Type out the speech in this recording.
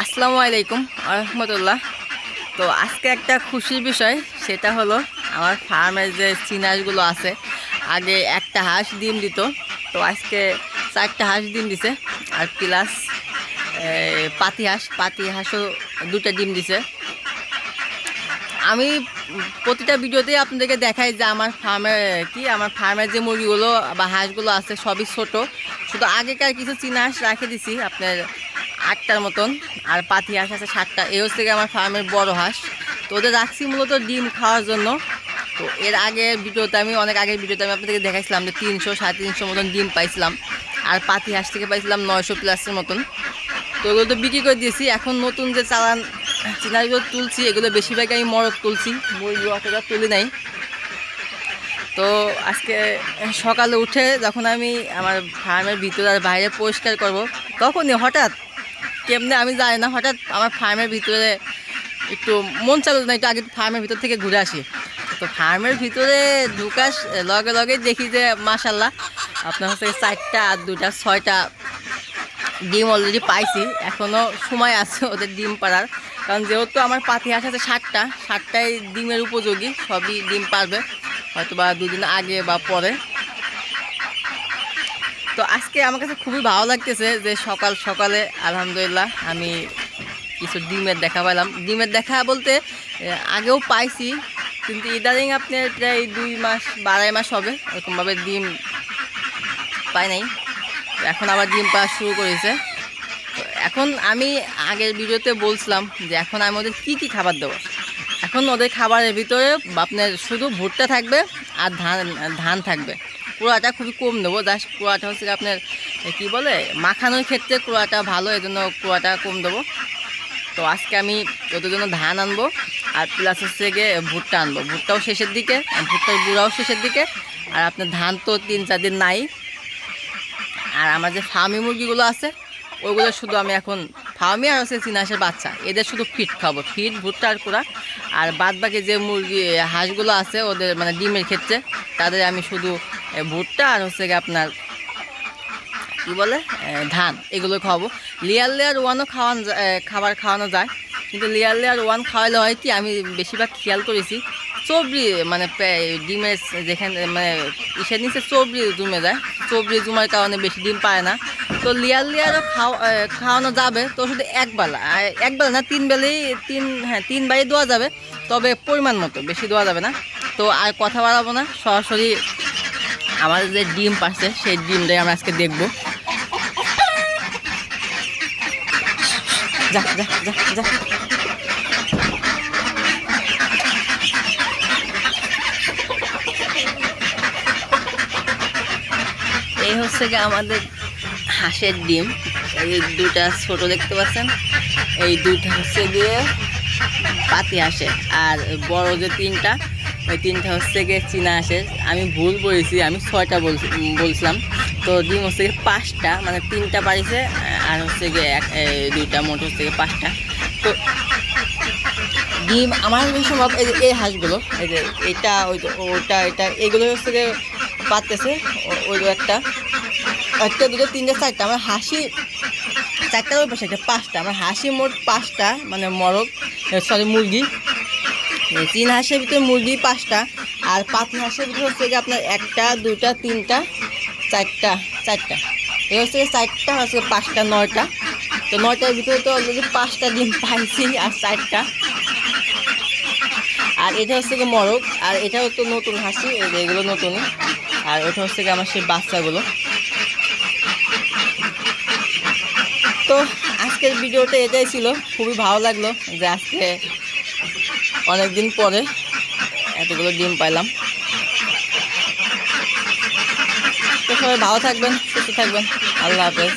আসসালামু আলাইকুম রহমতুল্লাহ। তো আজকে একটা খুশির বিষয়, সেটা হলো আমার ফার্মের যে চিনাশগুলো আছে, আগে একটা হাঁস ডিম দিত, তো আজকে 4টা হাঁস ডিম দিছে। আর প্লাস পাতি হাঁসও 2টা ডিম দিছে। আমি প্রতিটা ভিডিওতেই আপনাদেরকে দেখাই যে আমার ফার্মের যে মুরগিগুলো বা হাঁসগুলো আছে সবই ছোট। শুধু আগেকার কিছু চীনা হাঁস রেখে দিছি আপনার 8টার মতন, আর পাতি হাঁস আছে 7টা। এই হচ্ছে গিয়ে আমার ফার্মের বড় হাঁস। তো ওদের রাখছি মূলত ডিম খাওয়ার জন্য। তো এর অনেক আগের ভিডিওতে আমি আপনাদেরকে দেখাইছিলাম যে 300 350 মতন ডিম পাইছিলাম, আর পাতি হাঁস থেকে পাইছিলাম 900+ মতন। তো ওগুলো তো বিক্রি করে দিয়েছি। এখন নতুন যে চালান চিনারিগুলো তুলছি, এগুলো বেশিরভাগ আমি মরক তুলছি, মুরগি অতটা তুলি নাই। তো আজকে সকালে উঠে যখন আমি আমার ফার্মের ভিতরে আর বাইরে পরিষ্কার করব, তখনই হঠাৎ কেমনে আমি জানি না, হঠাৎ আমার ফার্মের ভিতরে একটু মন চালু না, একটু আগে ফার্মের ভিতর থেকে ঘুরে আসি। তো ফার্মের ভিতরে ঢুকাস লগে লগে দেখি যে মাশাল্লাহ আপনার হচ্ছে 4টা আর 2টা 6টা ডিম অলরেডি পাইছি। এখনও সময় আছে ওদের ডিম পাড়ার, কারণ যেহেতু আমার পাতি হাঁস আছে 7টাই ডিমের উপযোগী, সবই ডিম পারবে, হয়তো বা 2 দিন আগে বা পরে। তো আজকে আমার কাছে খুবই ভালো লাগতেছে যে সকাল সকালে আলহামদুলিল্লাহ আমি কিছু ডিমের দেখা পেলাম। ডিমের দেখা বলতে আগেও পাইছি, কিন্তু ইদানিং আপনার প্রায় 2 মাস 2.5 মাস হবে এরকমভাবে ডিম পাই নাই। এখন আবার ডিম পাওয়া শুরু করেছে। তো এখন আমি আগের ভিডিওতে বলছিলাম যে এখন আমি ওদের কী খাবার দেবো। এখন ওদের খাবারের ভিতরে আপনার শুধু ভুট্টা থাকবে আর ধান থাকবে। কুড়াটা খুবই কম দেবো, জাস্ট কুড়াটা হচ্ছে আপনার কী বলে মাখানোর ক্ষেত্রে কুড়াটা ভালো, এই জন্য কুড়াটা কম দেবো। তো আজকে আমি ওদের জন্য ধান আনবো, আর প্লাস হচ্ছে গিয়ে ভুট্টা আনবো। ভুট্টাও শেষের দিকে, ভুট্টার গুঁড়াও শেষের দিকে, আর আপনার ধান তো 3-4 দিন নাই। আর আমার যে ফার্মি মুরগিগুলো আছে ওইগুলো শুধু আমি এখন ফার্মি আর হচ্ছে চীনা হাঁসের বাচ্চা, এদের শুধু ফিট খাবো, ফিট ভুট্টা আর কুড়া। আর বাদ বাকি যে মুরগি হাঁসগুলো আছে ওদের মানে ডিমের ক্ষেত্রে, তাদের আমি শুধু ভুট্টা আর হচ্ছে গিয়ে আপনার কী বলে ধান, এগুলো খাওয়াবো। লেয়ার 1ও খাবার খাওয়ানো যায়, কিন্তু লেয়ার 1 খাওয়ালে হয় কি, আমি বেশিরভাগ খেয়াল করেছি চবড়ি মানে ডিমের যেখানে মানে ইসের নিচে চবড়ি জমে যায়, চবড়ি জমার কারণে বেশি ডিম পায় না। তো লেয়ারও খাওয়ানো যাবে, তো শুধু একবেলা না 3 বেলাই, 3 বারই দেওয়া যাবে, তবে পরিমাণ মতো, বেশি দেওয়া যাবে না। তো আর কথা বাড়াবো না, সরাসরি আমাদের যে ডিম পাচ্ছে সেই ডিমটাই আমরা আজকে দেখবো। যা যা যা যা এই হচ্ছে গিয়ে আমাদের হাঁসের ডিম। এই 2টা ছোট দেখতে পাচ্ছেন, এই 2টা হচ্ছে গিয়ে পাতি হাঁসের, আর বড় যে 3টা, ওই 3টা হচ্ছে গিয়ে চীনা হাঁসের। আমি ভুল বলেছি, আমি 6টা বলছিলাম। তো ডিম হচ্ছে গিয়ে 5টা, মানে 3টা পারিছে, আর হচ্ছে গিয়ে 2টা, মোট হচ্ছে গিয়ে 5টা। তো ডিম আমার সম্ভব এই হাঁসগুলো, এই যে এটা ওটা এটা এগুলো হচ্ছে গিয়ে পারতেছে। ওইগুলো একটা 2টা 3টা 4টা, আমার হাসি 4টার ওই পাশে 5টা, আমার হাসি মোট 5টা, মানে মুরগি। চীন হাঁসের ভিতরে মুরগি 5টা, আর পাতি হাঁসের ভিতরে হচ্ছে গিয়ে আপনার 1টা 2টা 3টা 4টা। এই হচ্ছে 4টা হচ্ছে 5টা 9টা। তো 9টার ভিতরে তো অলরেডি 5টা ডিম পাইছি আর 4টা। আর এটা হচ্ছে গিয়ে মরক, আর এটাও তো নতুন হাসি, এগুলো নতুনই। আর ওটা হচ্ছে গিয়ে আমার সেই বাচ্চাগুলো। তো আজকের ভিডিওটা এটাই ছিল, খুবই ভালো লাগলো যে আজকে অনেকদিন পরে এতগুলো ডিম পাইলাম। তো সবাই ভালো থাকবেন, সুস্থ থাকবেন, আল্লাহ হাফেজ।